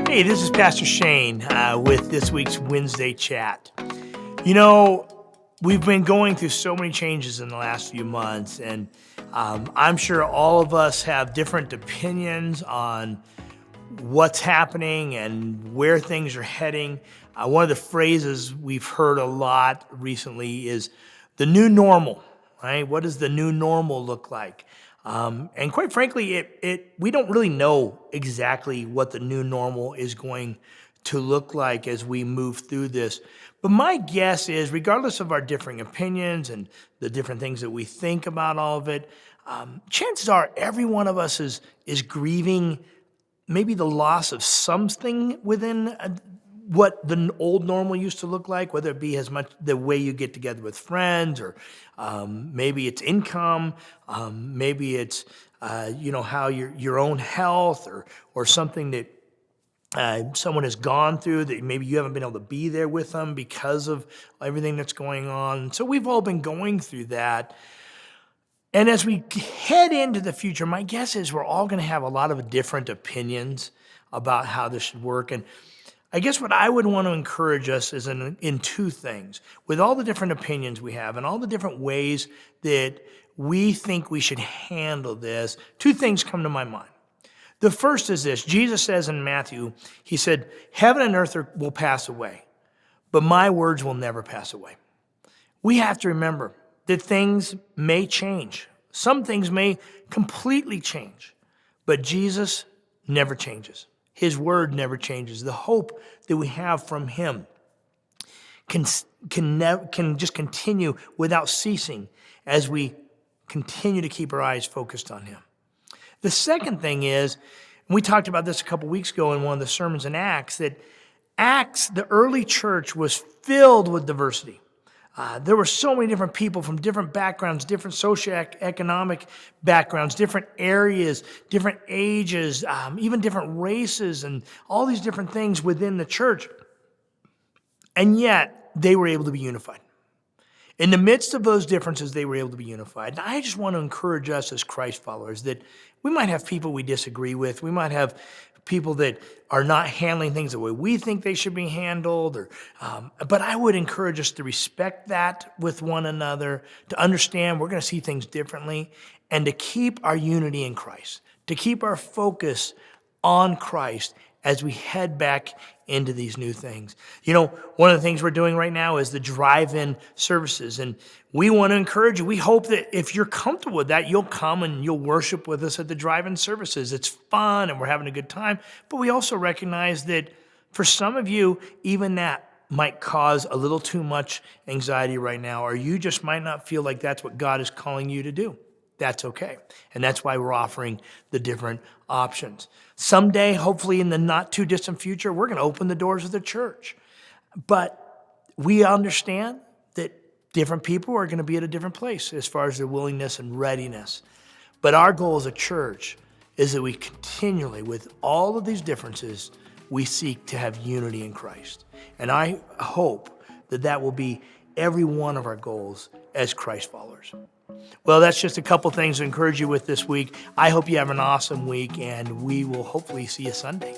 Hey, this is Pastor Shane with this week's Wednesday chat. You know, we've been going through so many changes in the last few months, and I'm sure all of us have different opinions on what's happening and where things are heading. One of the phrases we've heard a lot recently is the new normal, right? What does the new normal look like? And quite frankly, we don't really know exactly what the new normal is going to look like as we move through this. But my guess is, regardless of our differing opinions and the different things that we think about all of it, chances are every one of us is grieving maybe the loss of something within what the old normal used to look like, whether it be as much the way you get together with friends, or maybe it's income, maybe it's how your own health, or something that someone has gone through that maybe you haven't been able to be there with them because of everything that's going on. So we've all been going through that. And as we head into the future, my guess is we're all going to have a lot of different opinions about how this should work. And I guess what I would want to encourage us is in two things. With all the different opinions we have and all the different ways that we think we should handle this, two things come to my mind. The first is this. Jesus says in Matthew, he said, "Heaven and earth will pass away, but my words will never pass away." We have to remember that things may change. Some things may completely change, but Jesus never changes. His word never changes. The hope that we have from him can just continue without ceasing as we continue to keep our eyes focused on him. The second thing is, and we talked about this a couple weeks ago in one of the sermons in Acts, that Acts, the early church, was filled with diversity. There were so many different people from different backgrounds, different socioeconomic backgrounds, different areas, different ages, even different races, and all these different things within the church. And yet, they were able to be unified. In the midst of those differences, they were able to be unified. And I just want to encourage us as Christ followers that we might have people we disagree with. We might have people that are not handling things the way we think they should be handled. But I would encourage us to respect that with one another, to understand we're going to see things differently, and to keep our unity in Christ, to keep our focus on Christ as we head back into these new things. You know, one of the things we're doing right now is the drive-in services, and we want to encourage you. We hope that if you're comfortable with that, you'll come and you'll worship with us at the drive-in services. It's fun and we're having a good time, but we also recognize that for some of you, even that might cause a little too much anxiety right now, or you just might not feel like that's what God is calling you to do. That's okay. And that's why we're offering the different options. Someday, hopefully in the not too distant future, we're going to open the doors of the church. But we understand that different people are going to be at a different place as far as their willingness and readiness. But our goal as a church is that we continually, with all of these differences, we seek to have unity in Christ. And I hope that that will be every one of our goals as Christ followers. Well, that's just a couple things to encourage you with this week. I hope you have an awesome week, and we will hopefully see you Sunday.